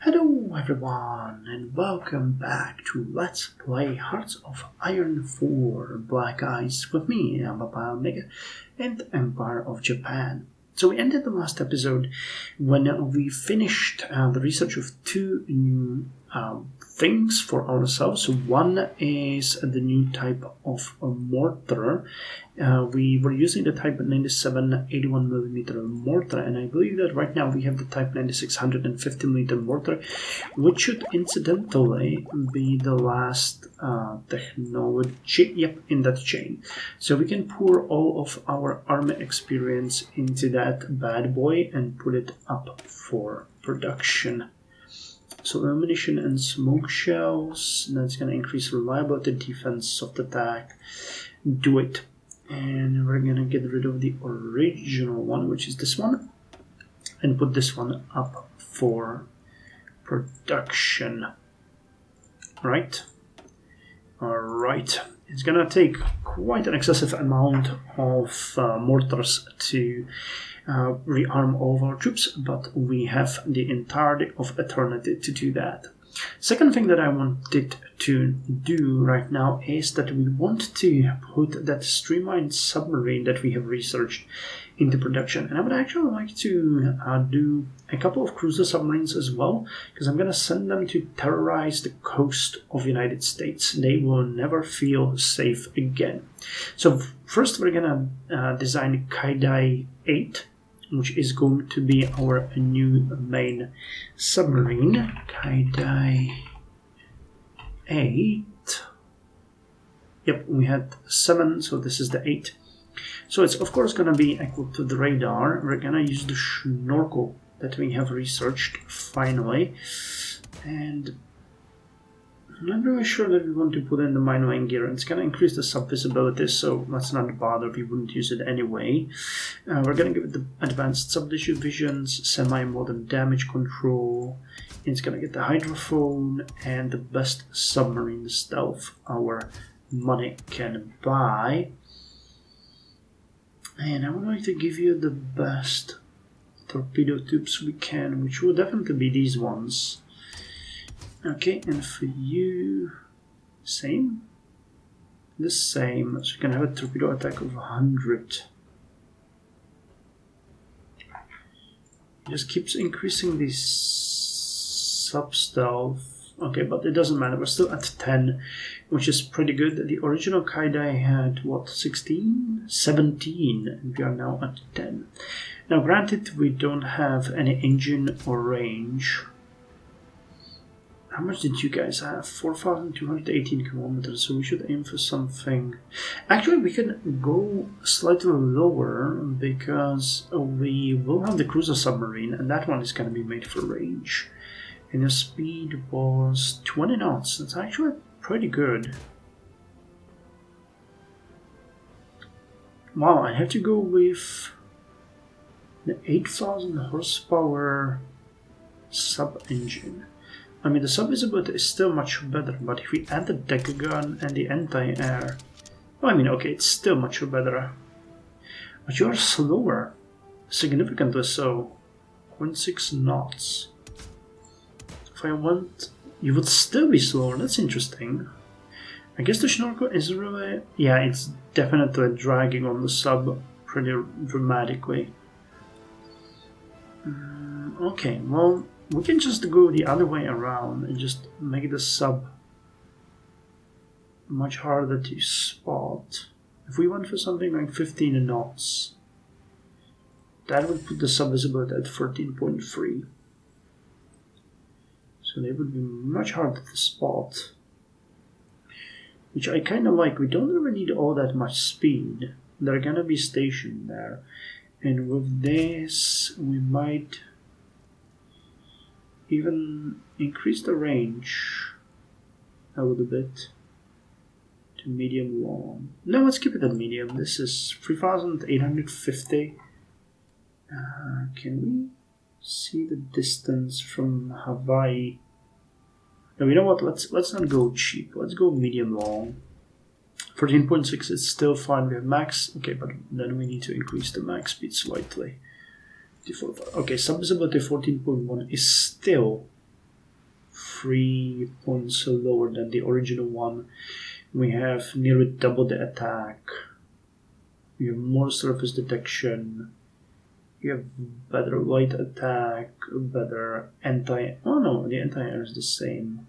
Hello everyone and welcome back to Let's Play Hearts of Iron 4 Black Ice with me, Papa Omega, and Empire of Japan. So we ended the last episode when we finished the research of two new things for ourselves. So one is the new type of mortar. We were using the Type 97 81mm mortar, and I believe that right now we have the Type 96 150mm mortar, which should incidentally be the last technology in that chain. So we can pour all of our army experience into that bad boy and put it up for production. So ammunition and smoke shells, that's going to increase reliability, defense, soft attack. Do it. And we're going to get rid of the original one, which is this one, and put this one up for production. Right? Alright. It's going to take quite an excessive amount of mortars to rearm all of our troops, but we have the entirety of eternity to do that. Second thing that I wanted to do right now is that we want to put that streamlined submarine that we have researched into production. And I would actually like to do a couple of cruiser submarines as well, because I'm going to send them to terrorize the coast of the United States. They will never feel safe again. So first we're going to design Kaidai 8, which is going to be our new main submarine. Kaidai 8. Yep, we had 7, so this is the 8. So it's of course going to be equipped to the radar. We're going to use the snorkel that we have researched finally. And I'm not really sure that we want to put in the mine-weighing gear. It's going to increase the sub-visibility, so let's not bother. We wouldn't use it anyway. We're going to give it the advanced subdivisions, semi-modern damage control. It's going to get the hydrophone and the best submarine stealth our money can buy. And I would like to give you the best torpedo tubes we can, which will definitely be these ones. Okay, and for you, same? The same, so you can have a torpedo attack of 100. It just keeps increasing the sub-stealth. Okay, but it doesn't matter, we're still at 10, which is pretty good. The original Kaidai had, what, 16? 17, and we are now at 10. Now granted, we don't have any engine or range. How much did you guys have? 4,218 kilometers, so we should aim for something. Actually, we can go slightly lower because we will have the cruiser submarine, and that one is going to be made for range. And your speed was 20 knots. That's actually pretty good. Wow, I have to go with the 8,000 horsepower sub-engine. I mean, the sub-visibility is still much better, but if we add the deck gun and the anti-air... Well, I mean, okay, it's still much better. But you're slower. Significantly so. 0.6 knots. If I want... You would still be slower, that's interesting. I guess the snorkel is really... Yeah, it's definitely dragging on the sub pretty dramatically. Okay, well... We can just go the other way around and just make the sub much harder to spot. If we went for something like 15 knots, that would put the sub visibility at 13.3. So they would be much harder to spot. Which I kind of like. We don't really need all that much speed. They're gonna be stationed there. And with this, we might even increase the range a little bit to medium long. No, let's keep it at medium. This is 3,850. Can we see the distance from Hawaii? No, you know what? Let's not go cheap. Let's go medium long. 14.6 is still fine. We have max. Okay, but then we need to increase the max speed slightly. Okay, sub-visibility 14.1 is still 3 points lower than the original one. We have nearly double the attack. We have more surface detection. You have better light attack, better anti... Oh no, the anti-air is the same.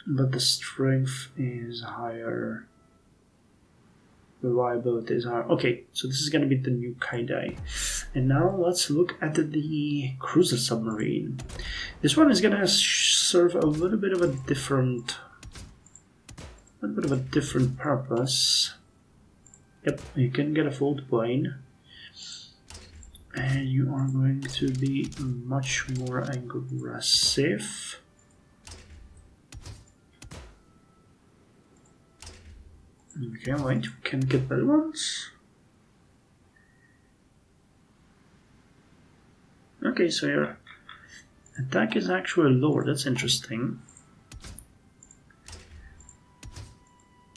But the strength is higher. Reliability is higher. Okay, so this is going to be the new Kaidai. And now let's look at the cruiser submarine. This one is going to serve a little bit of a different purpose. Yep, you can get a float plane. And you are going to be much more aggressive. Okay, wait, we can get better ones. Okay, so your attack is actually lower, that's interesting.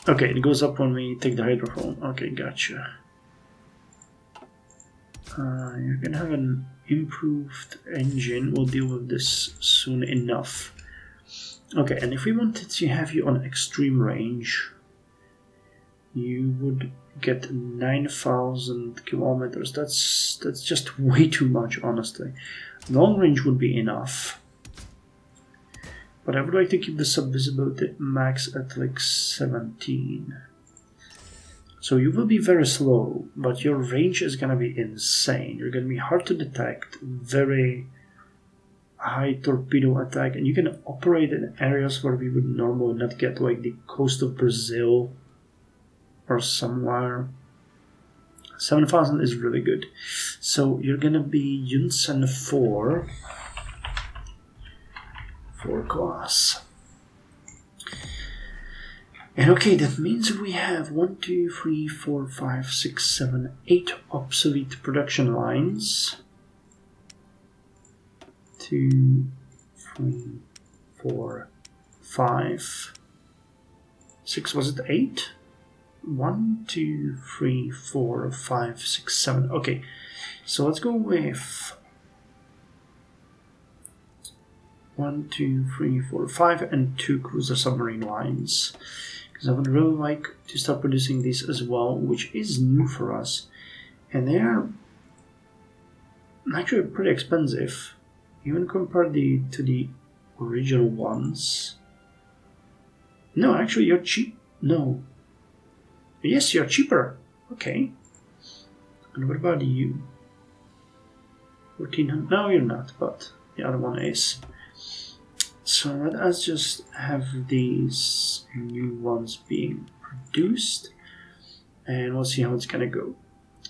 Okay, it goes up when we take the hydrophone. Okay, gotcha. You're gonna have an improved engine. We'll deal with this soon enough. Okay, and if we wanted to have you on extreme range, you would get 9,000 kilometers. That's just way too much, honestly. Long range would be enough. But I would like to keep the sub-visibility max at like 17. So you will be very slow, but your range is going to be insane. You're going to be hard to detect, very high torpedo attack, and you can operate in areas where we would normally not get, like the coast of Brazil or somewhere. 7,000 is really good. So you're going to be Yunsen 4 class. And okay, that means we have 1, 2, 3, 4, 5, 6, 7, 8 obsolete production lines. 2, 3, 4, 5, 6, was it 8? 1, 2, 3, 4, 5, 6, 7. Okay, so let's go with 1, 2, 3, 4, 5, and 2 cruiser submarine lines. Because I would really like to start producing these as well, which is new for us. And they are actually pretty expensive, even compared to the original ones. No, actually you're cheap. No. Yes, you're cheaper. Okay. And what about you? 1,400. No, you're not, but the other one is. So let us just have these new ones being produced, and we'll see how it's gonna go.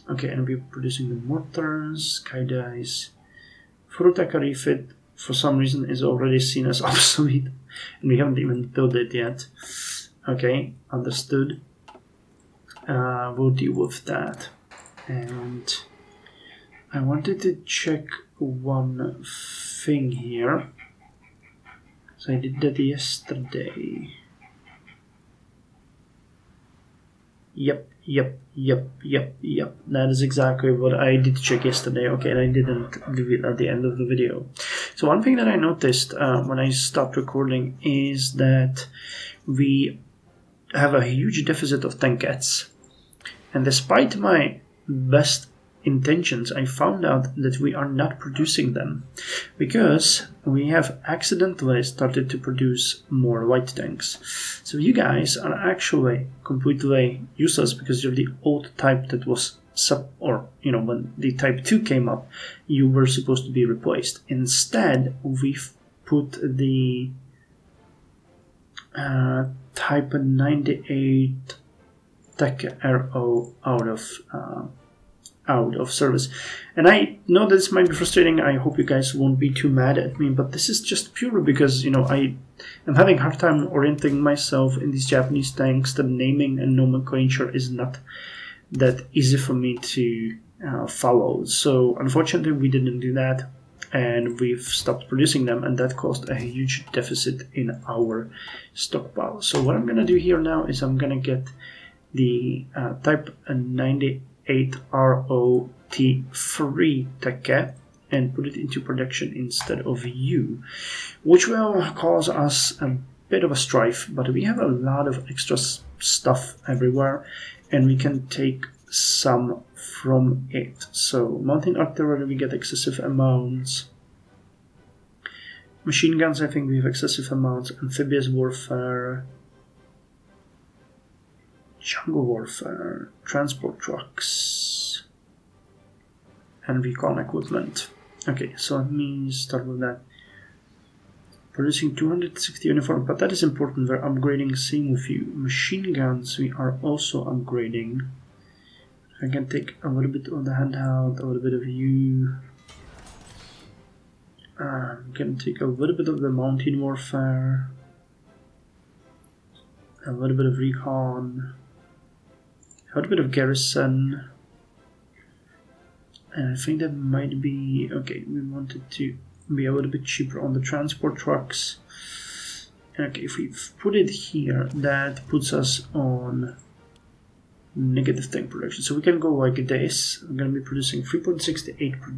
Okay, and we're producing the mortars, Kaidais. Furutaka refit, for some reason, is already seen as obsolete, and we haven't even built it yet. Okay, understood. We'll deal with that. And I wanted to check one thing here. So I did that yesterday. Yep. That is exactly what I did check yesterday. Okay, and I didn't do it at the end of the video. So one thing that I noticed when I stopped recording is that we have a huge deficit of tankets. And despite my best intentions, I found out that we are not producing them because we have accidentally started to produce more light tanks. So you guys are actually completely useless because you're the old type that was when the type 2 came up, you were supposed to be replaced. Instead, we've put the type 98 Tech Arrow out of service. And I know this might be frustrating. I hope you guys won't be too mad at me, but this is just pure because I am having a hard time orienting myself in these Japanese tanks. The naming and nomenclature is not that easy for me to follow. So unfortunately we didn't do that, and we've stopped producing them, and that caused a huge deficit in our stockpile. So what I'm gonna do here now is I'm gonna get the type 98 ROT3 Teke and put it into production instead of you, which will cause us a bit of a strife, but we have a lot of extra stuff everywhere, and we can take some from it. So mountain artillery, we get excessive amounts. Machine guns, I think we have excessive amounts. Amphibious warfare, jungle warfare, transport trucks, and recon equipment. Okay, so let me start with that. Producing 260 uniforms, but that is important. We're upgrading. Same with you. Machine guns, we are also upgrading. I can take a little bit of the handheld, a little bit of you. I'm going to take a little bit of the mountain warfare, a little bit of recon, a little bit of garrison, and I think that might be okay. We wanted to be a little bit cheaper on the transport trucks. Okay, if we put it here, that puts us on negative tank production. So we can go like this. I'm going to be producing 3.68 per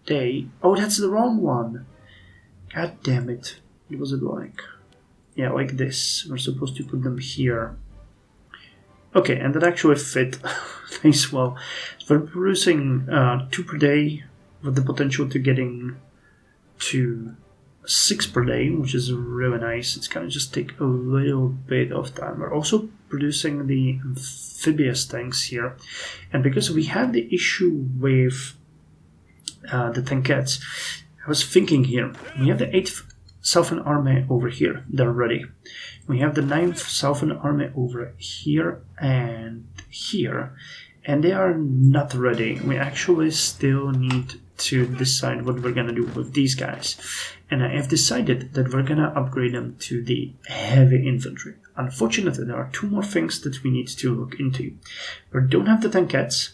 day. Oh, that's the wrong one. God damn it. What was it like? Yeah, like this. We're supposed to put them here. Okay, and that actually fit nice well. So we're producing 2 per day with the potential to getting to 6 per day, which is really nice. It's gonna just take a little bit of time. We're also producing the amphibious tanks here, and because we have the issue with the tankettes, I was thinking here, we have the 8th Southern Army over here, they're ready. We have the 9th Southern Army over here and here, and they are not ready. We actually still need to decide what we're gonna do with these guys. And I have decided that we're gonna upgrade them to the heavy infantry. Unfortunately, there are 2 more things that we need to look into. We don't have the tankettes,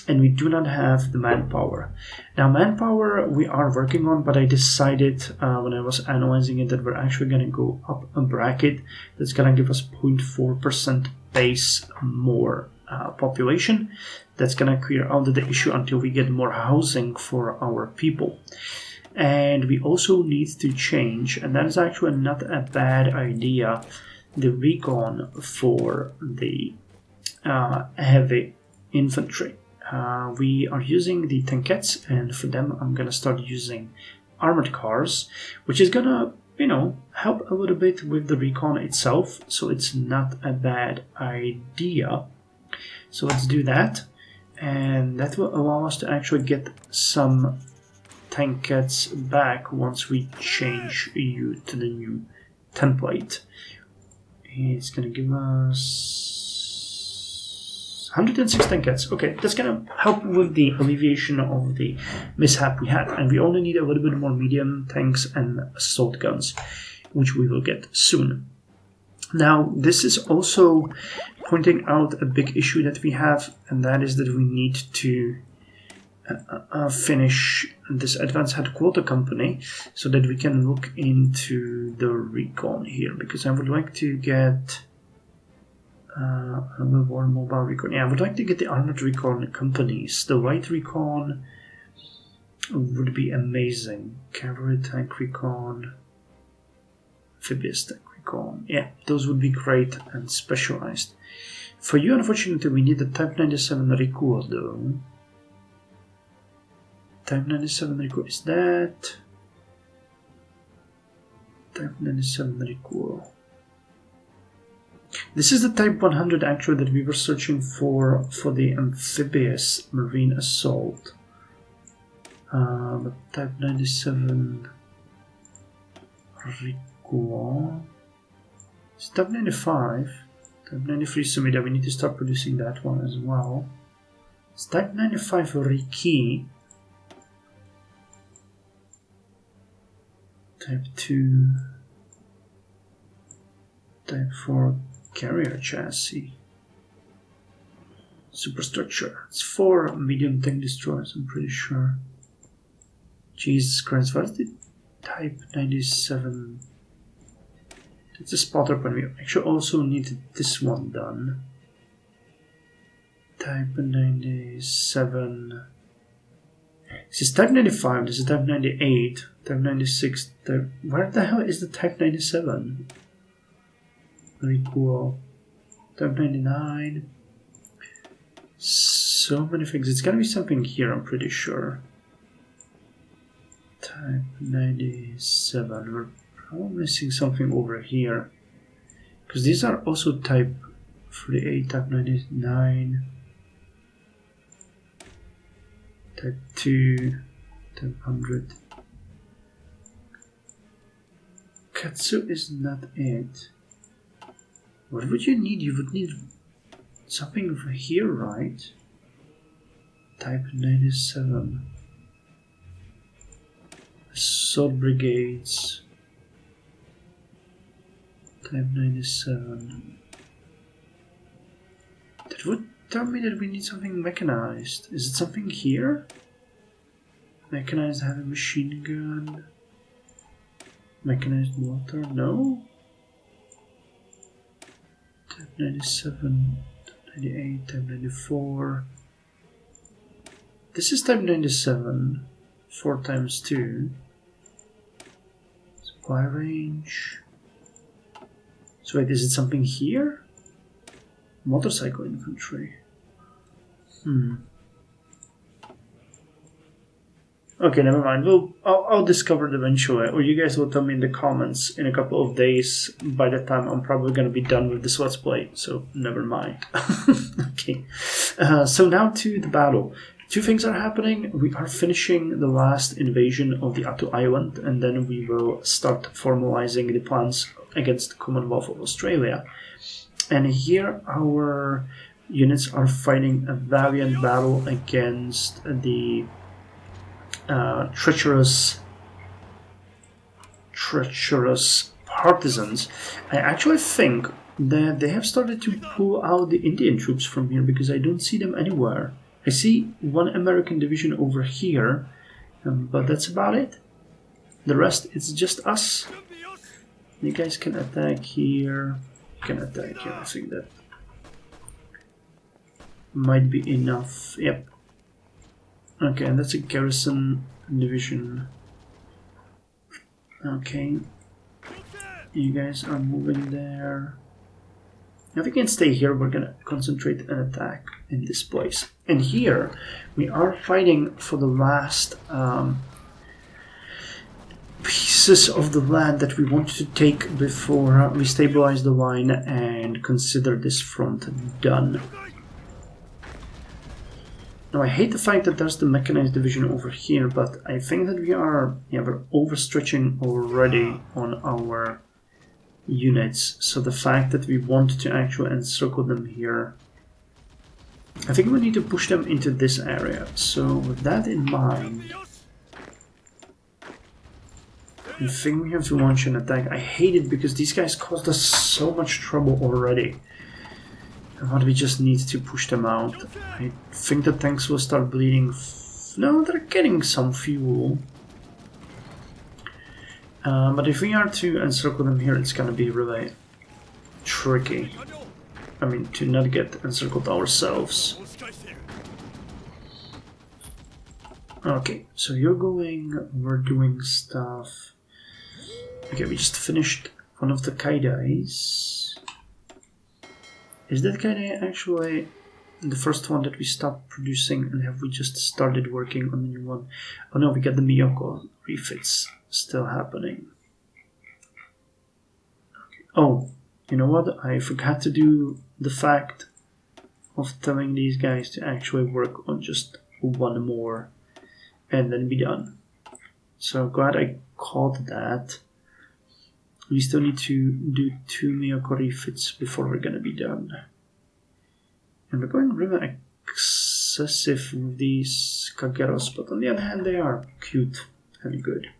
and we do not have the manpower. Now, manpower we are working on, but I decided when I was analyzing it that we're actually gonna go up a bracket that's gonna give us 0.4% base more population. That's gonna clear out the issue until we get more housing for our people. And we also need to change, and that is actually not a bad idea, the recon for the heavy infantry. We are using the tankettes, and for them I'm gonna start using armored cars, which is gonna, help a little bit with the recon itself, so it's not a bad idea. So let's do that, and that will allow us to actually get some tankettes back once we change you to the new template. It's gonna give us 106 tankettes. Okay, that's gonna help with the alleviation of the mishap we had, and we only need a little bit more medium tanks and assault guns, which we will get soon. Now, this is also pointing out a big issue that we have, and that is that we need to finish this advanced headquarter company so that we can look into the recon here, because I would like to get more mobile recon. Yeah, I would like to get the armored recon companies. The light recon would be amazing. Cavalry tank recon, amphibious tank recon. Yeah, those would be great and specialized. For you, unfortunately, we need the Type 97 recoil though. Type 97 recoil, is that? Type 97 recoil. This is the Type 100 actually that we were searching for the amphibious marine assault. But Type 97 recoil. It's Type 95. Type 93 Sumida, we need to start producing that one as well. It's Type 95 Riki. Type 2. Type 4 carrier chassis. Superstructure. It's 4 medium tank destroyers, I'm pretty sure. Jesus Christ, what is the Type 97? It's a spotter point. We actually also need this one done. Type 97 This is Type 95, this is Type 98, Type 96, where the hell is the Type 97? Very cool. Type 99. So many things. It's gonna be something here, I'm pretty sure. Type 97. We're probably missing something over here. Because these are also Type 38, Type 99. Type 2, Type 100. Katsu is not it. What would you need? You would need something over here, right? Type 97. Assault brigades. Type 97. That would tell me that we need something mechanized. Is it something here? Mechanized heavy machine gun. Mechanized mortar? No? Type 97, Type 98, Type 94. This is Type 97. 4 times 2. Supply range. So wait, is it something here? Motorcycle infantry. Okay, never mind. I'll discover it eventually, or you guys will tell me in the comments in a couple of days. By the time I'm probably going to be done with this Let's Play, so never mind. Okay, so now to the battle. Two things are happening. We are finishing the last invasion of the Attu Island, and then we will start formalizing the plans against the Commonwealth of Australia. And here our units are fighting a valiant battle against the treacherous partisans. I actually think that they have started to pull out the Indian troops from here because I don't see them anywhere. I see one American division over here, but that's about it. The rest, it's just us. You guys can attack here. You can attack here. I think that might be enough. Yep. Okay, and that's a garrison division. Okay. You guys are moving there. If we can stay here, we're gonna concentrate and attack in this place. And here, we are fighting for the last pieces of the land that we want to take before we stabilize the line and consider this front done. Now, I hate the fact that there's the mechanized division over here, but I think that we're overstretching already on our units. So the fact that we want to actually encircle them here, I think we need to push them into this area. So with that in mind, I think we have to launch an attack. I hate it because these guys caused us so much trouble already. But we just need to push them out. I think the tanks will start bleeding. No, they're getting some fuel. But if we are to encircle them here, it's gonna be really tricky. I mean, to not get encircled ourselves. Okay, so you're going, we're doing stuff. Okay, we just finished one of the Kaidais. Is that Kaidai actually the first one that we stopped producing, and have we just started working on the new one? Oh no, we got the Miyako refits still happening. Okay. Oh, you know what? I forgot to do the fact of telling these guys to actually work on just one more and then be done. So glad I caught that. We still need to do 2 Miyako refits before we're gonna be done. And we're going really excessive with these Kageros, but on the other hand they are cute and good.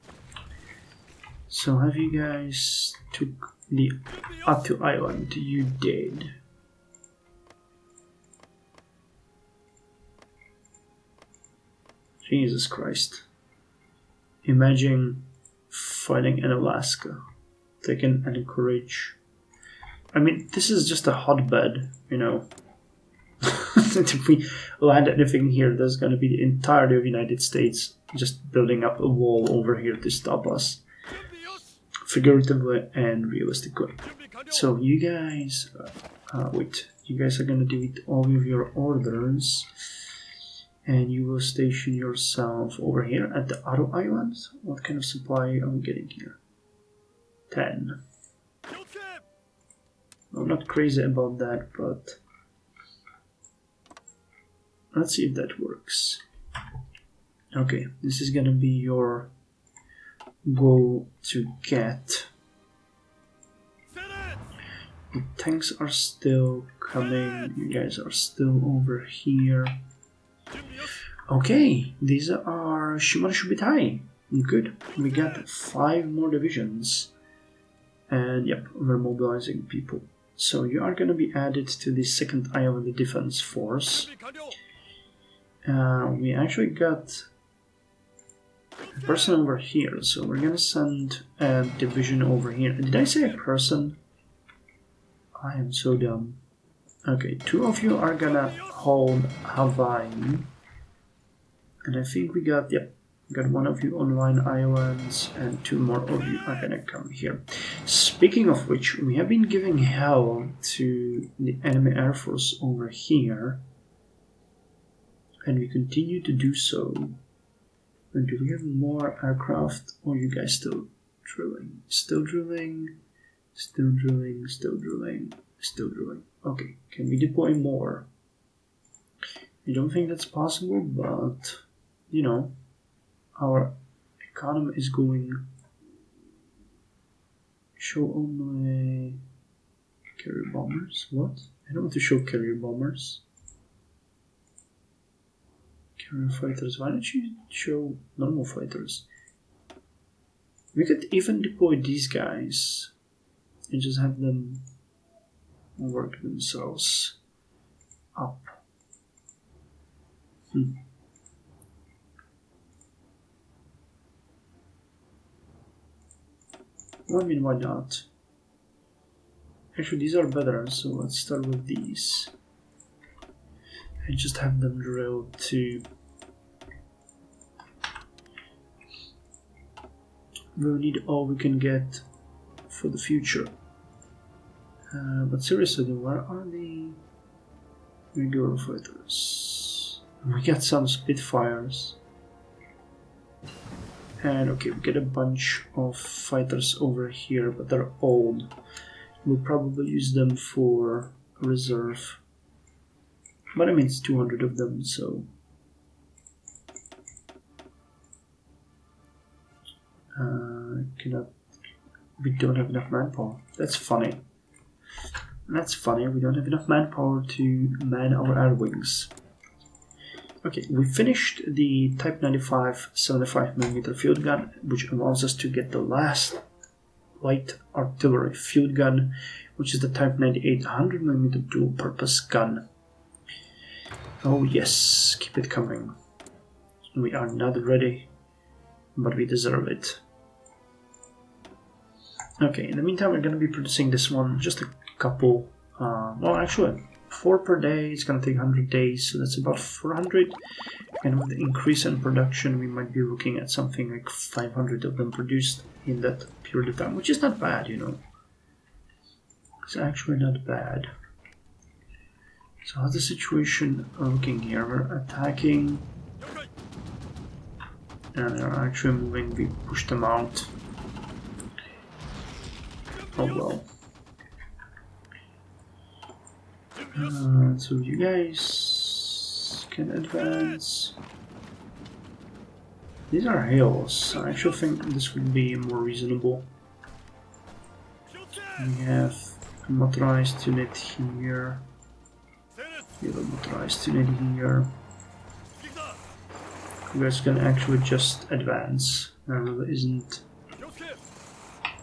So have you guys took the Attu Island? You did. Jesus Christ. Imagine fighting in Alaska. Taking Anchorage. I mean, this is just a hotbed, you know. If we land anything here, there's going to be the entirety of the United States just building up a wall over here to stop us, figuratively and realistically. So you guys, wait, you guys are going to delete all of your orders, and you will station yourself over here at the Auto Island. What kind of supply are we getting here? 10. I'm not crazy about that, but let's see if that works. Okay, this is gonna be your goal to get. The tanks are still coming, you guys are still over here. Okay, these are Shimon Shubitai. Good, we got 5 more divisions. And yep, we're mobilizing people. So you are going to be added to the 2nd Island Defense Force. We actually got a person over here, so we're going to send a division over here. Did I say a person? I am so dumb. Okay, 2 of you are going to hold Hawaii. And I think we got, yep, got 1 of you on Line Islands, and 2 more of you are gonna come here. Speaking of which, we have been giving hell to the enemy air force over here, and we continue to do so. And do we have more aircraft? Or are you guys still drilling? Still drilling, still drilling, still drilling, still drilling. Okay, can we deploy more? I don't think that's possible, but you know, our economy is going. Show only carrier bombers. What? I don't want to show carrier bombers. Carrier fighters. Why don't you show normal fighters? We could even deploy these guys and just have them work themselves up. Well, I mean, why not? Actually, these are better, so let's start with these. And just have them drilled to... We'll need all we can get for the future. But seriously, where are the regular fighters? We got some Spitfires. And okay, we get a bunch of fighters over here, but they're old. We'll probably use them for reserve. But I mean, it's 200 of them, so... We don't have enough manpower. That's funny. That's funny, we don't have enough manpower to man our air wings. Okay, we finished the Type 95 75mm field gun, which allows us to get the last light artillery field gun, which is the Type 98 100mm dual-purpose gun. Oh yes, keep it coming. We are not ready, but we deserve it. Okay, in the meantime, we're going to be producing this one, just a couple, well actually 4 per day. It's going to take 100 days, so that's about 400, and with the increase in production we might be looking at something like 500 of them produced in that period of time, which is not bad, you know. It's actually not bad. So how's the situation looking here? We're attacking, and they're actually moving. We pushed them out. Oh well. So you guys can advance. These are hills. I actually think this would be more reasonable. We have a motorized unit here. We have a motorized unit here. You guys can actually just advance. There really isn't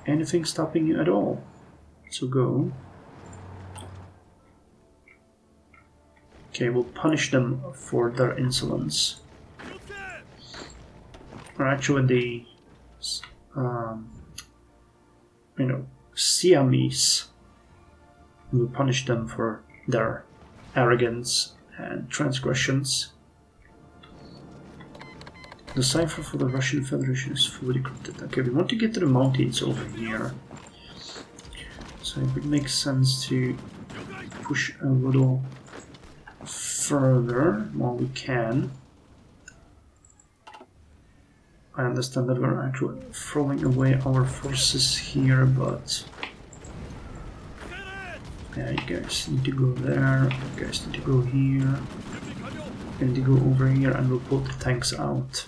anything stopping you at all. So go. Okay, we'll punish them for their insolence. Or actually the, Siamese. We'll punish them for their arrogance and transgressions. The cipher for the Russian Federation is fully decrypted. Okay, we want to get to the mountains over here. So it would make sense to push a little further while we can. I understand that we're actually throwing away our forces here, but yeah, you guys need to go there, you guys need to go here, you need to go over here, and we'll pull the tanks out.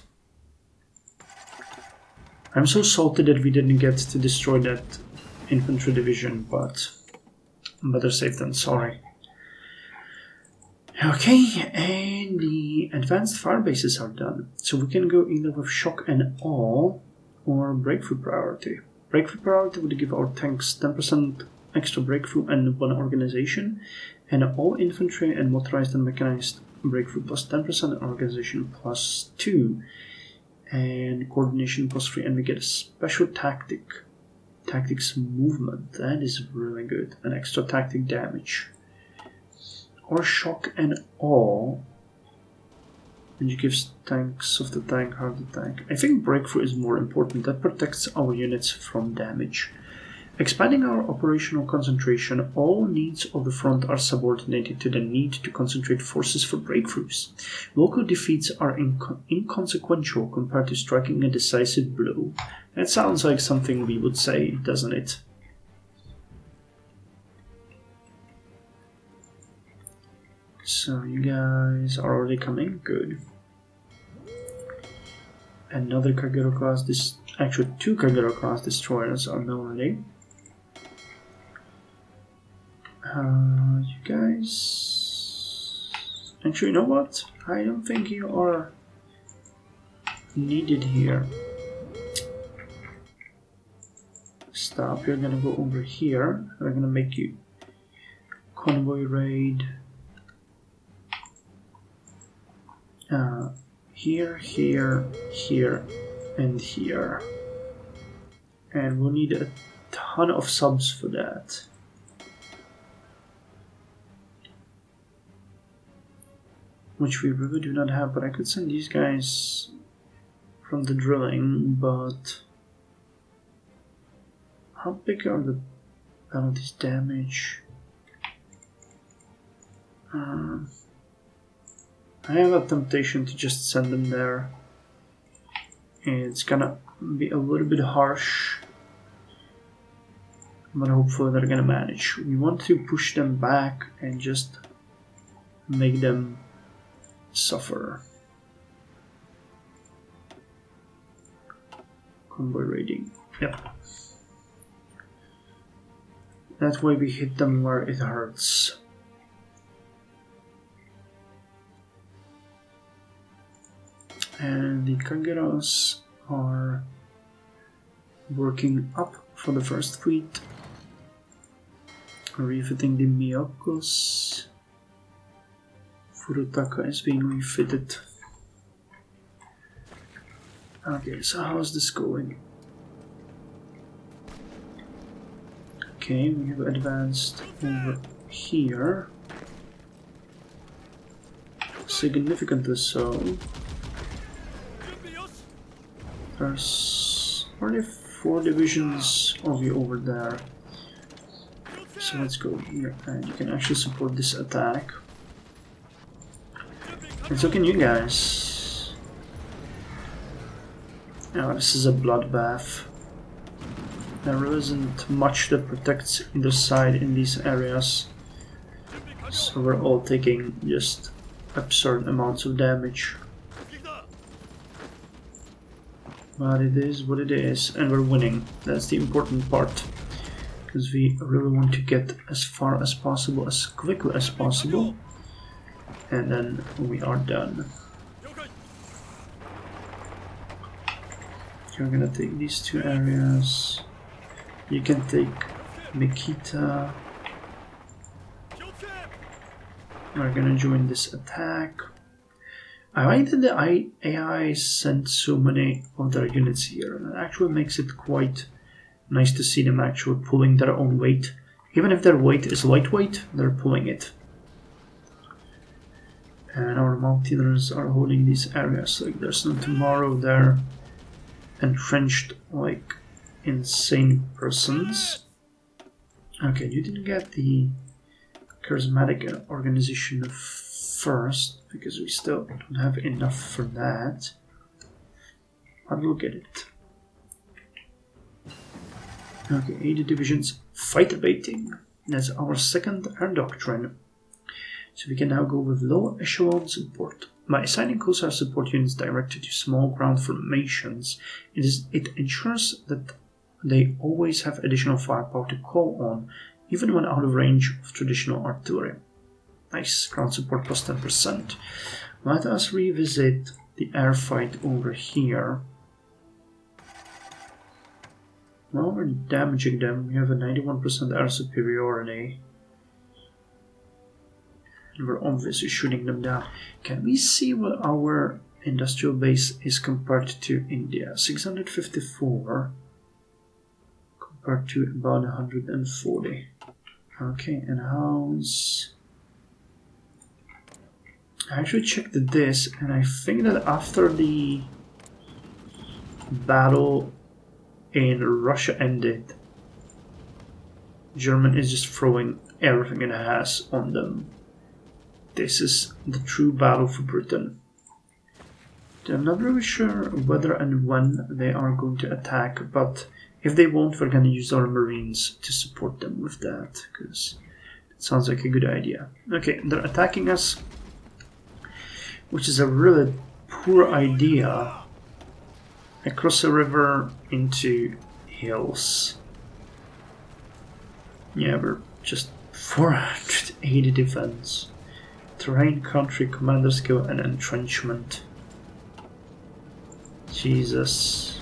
I'm so salty that we didn't get to destroy that infantry division, but better safe than sorry. Okay, and the advanced fire bases are done. So we can go either with shock and awe or breakthrough priority. Breakthrough priority would give our tanks 10% extra breakthrough and 1 organization, and all infantry and motorized and mechanized breakthrough plus 10% organization plus 2, and coordination plus 3, and we get a special tactics movement. That is really good, an extra tactic damage. Or shock and awe, which gives tanks of the tank heart attack. I think breakthrough is more important. That protects our units from damage. Expanding our operational concentration, all needs of the front are subordinated to the need to concentrate forces for breakthroughs. Local defeats are inconsequential compared to striking a decisive blow. That sounds like something we would say, doesn't it? So you guys are already coming? Good. Another Kagero class, actually 2 Kagero class destroyers are now ready. You guys... Actually, you know what? I don't think you are needed here. Stop, you're gonna go over here. We're gonna make you convoy raid. Here, here, here, and here. And we'll need a ton of subs for that. Which we really do not have, but I could send these guys from the drilling, but how big are the penalties damage? I have a temptation to just send them there. It's gonna be a little bit harsh, but hopefully they're gonna manage. We want to push them back and just make them suffer. Convoy raiding. Yep. That way we hit them where it hurts. And the Kageras are working up for the first fleet, refitting the Miyakos. Furutaka is being refitted. Okay, so how's this going? Okay, we have advanced over here. Significantly so. There's already 4 divisions of you over there. So let's go here, and you can actually support this attack. And so can you guys. Now this is a bloodbath. There really isn't much that protects either side in these areas. So we're all taking just absurd amounts of damage. But it is what it is, and we're winning. That's the important part. Because we really want to get as far as possible, as quickly as possible. And then we are done. You're gonna take these 2 areas. You can take Mikita. We're gonna join this attack. I like that the AI sent so many of their units here, and it actually makes it quite nice to see them actually pulling their own weight. Even if their weight is lightweight, they're pulling it. And our mountaineers are holding these areas. Like there's no tomorrow. They're entrenched like insane persons. Okay, you didn't get the charismatic organization first because we still don't have enough for that. But we'll get it. Okay, 80 divisions fighter baiting. That's our second air doctrine. So we can now go with low echelon support. By assigning close-air support units directed to small ground formations, it ensures that they always have additional firepower to call on, even when out of range of traditional artillery. Nice, ground support plus 10%. Let us revisit the air fight over here. Well, we're damaging them. We have a 91% air superiority. And we're obviously shooting them down. Can we see what our industrial base is compared to India? 654 compared to about 140. Okay, and how's... I actually checked this, and I think that after the battle in Russia ended, Germany is just throwing everything it has on them. This is the true battle for Britain. I'm not really sure whether and when they are going to attack, but if they won't, we're going to use our Marines to support them with that, because it sounds like a good idea. Okay, they're attacking us, which is a really poor idea. Across a river into hills. Yeah, we're just 480 defense. Terrain, country, commander skill, and entrenchment. Jesus.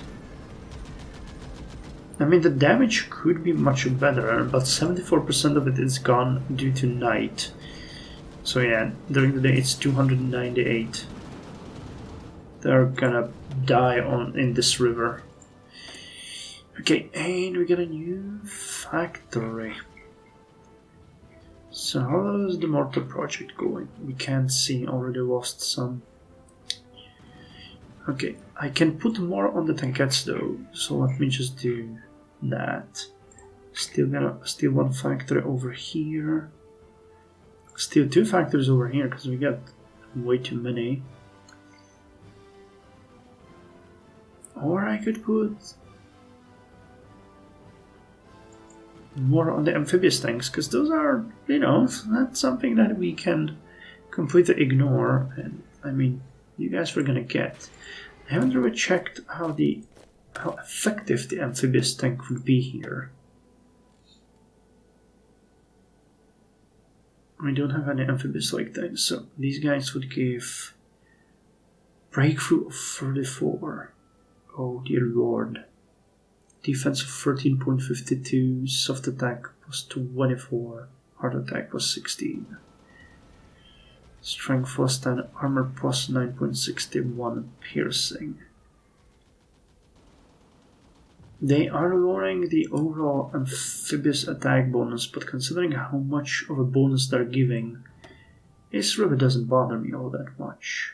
I mean, the damage could be much better, but 74% of it is gone due to night. So yeah, during the day it's 298. They're gonna die in this river. Okay, and we got a new factory. So how is the mortar project going? We can't see, already lost some. Okay, I can put more on the tankettes though, so let me just do that. Still one factory over here. Still two factories over here because we got way too many. Or I could put more on the amphibious tanks, because those are, you know, that's something that we can completely ignore. And I mean, you guys were gonna get. I haven't really checked how effective the amphibious tank would be here. We don't have any amphibious-like things, so these guys would give breakthrough of 34. Oh dear lord. Defense of 13.52, soft attack plus 24, hard attack plus 16. Strength plus 10, armor plus 9.61, piercing. They are lowering the overall amphibious attack bonus, but considering how much of a bonus they're giving, this really doesn't bother me all that much.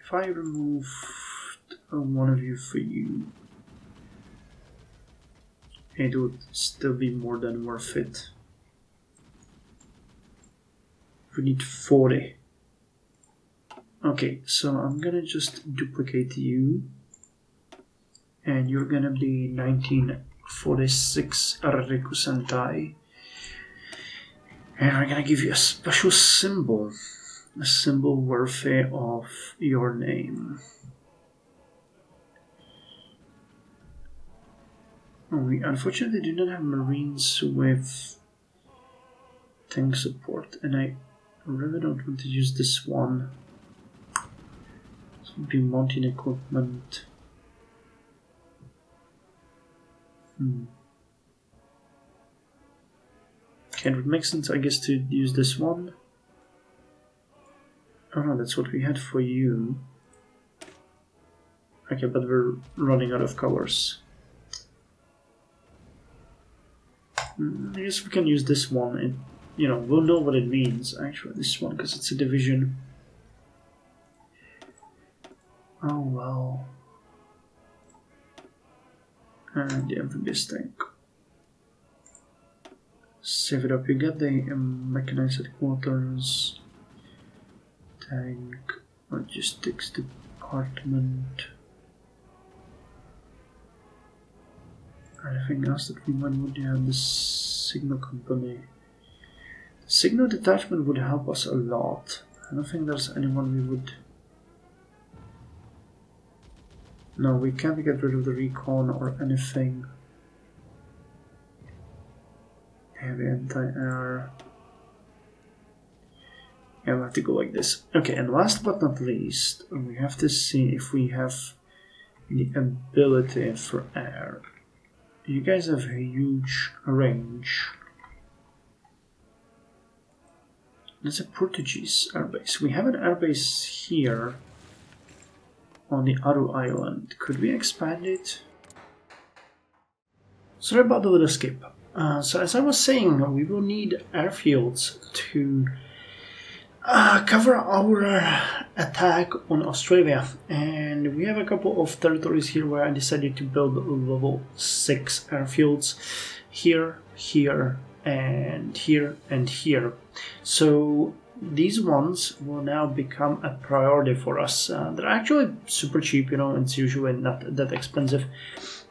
If I removed one of you for you, it would still be more than worth it. We need 40. Okay, so I'm gonna just duplicate you. And you're gonna be 1946 Ariku Sentai. And we're gonna give you a special symbol. A symbol worthy of your name. We unfortunately do not have Marines with tank support, and I really don't want to use this one. This would be mounting equipment. Okay, it would make sense, I guess, to use this one. Oh no, that's what we had for you. Okay, but we're running out of colors. I guess we can use this one. we'll know what it means. Actually, this one, because it's a division. Oh well. And the amphibious tank. Save it up. You get the mechanized quarters, tank, logistics department. Anything else that we might would have? The signal company. The signal detachment would help us a lot. I don't think there's anyone we would. No, we can't get rid of the recon or anything. Heavy anti-air. Yeah, we'll have to go like this. Okay, and last but not least, we have to see if we have the ability for air. You guys have a huge range. There's a Portuguese airbase. We have an airbase here on the Aru Island. Could we expand it? Sorry about the little skip. So as I was saying, we will need airfields to cover our attack on Australia. And we have a couple of territories here where I decided to build level 6 airfields. Here, here, and here, and here. So these ones will now become a priority for us. They're actually super cheap, it's usually not that expensive.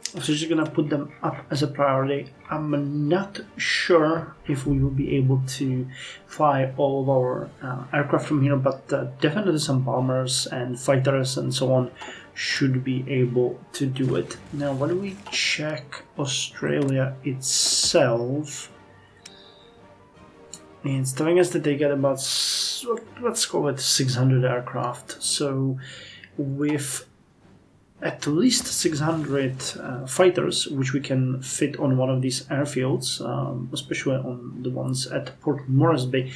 So just gonna put them up as a priority. I'm not sure if we will be able to fly all of our aircraft from here, but definitely some bombers and fighters and so on should be able to do it. Now, when we check Australia itself, it's telling us that they get about, let's call it 600 aircraft. So with at least 600 fighters, which we can fit on one of these airfields, especially on the ones at Port Moresby,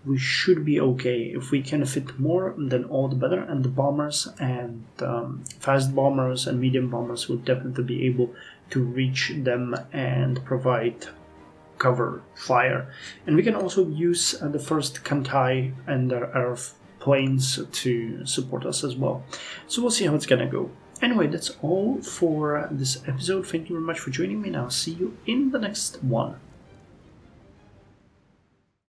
we should be okay. If we can fit more, then all the better. And the bombers and fast bombers and medium bombers will definitely be able to reach them and provide cover fire. And we can also use the first Kantai and their airplanes to support us as well. So we'll see how it's gonna go. Anyway, that's all for this episode. Thank you very much for joining me, and I'll see you in the next one.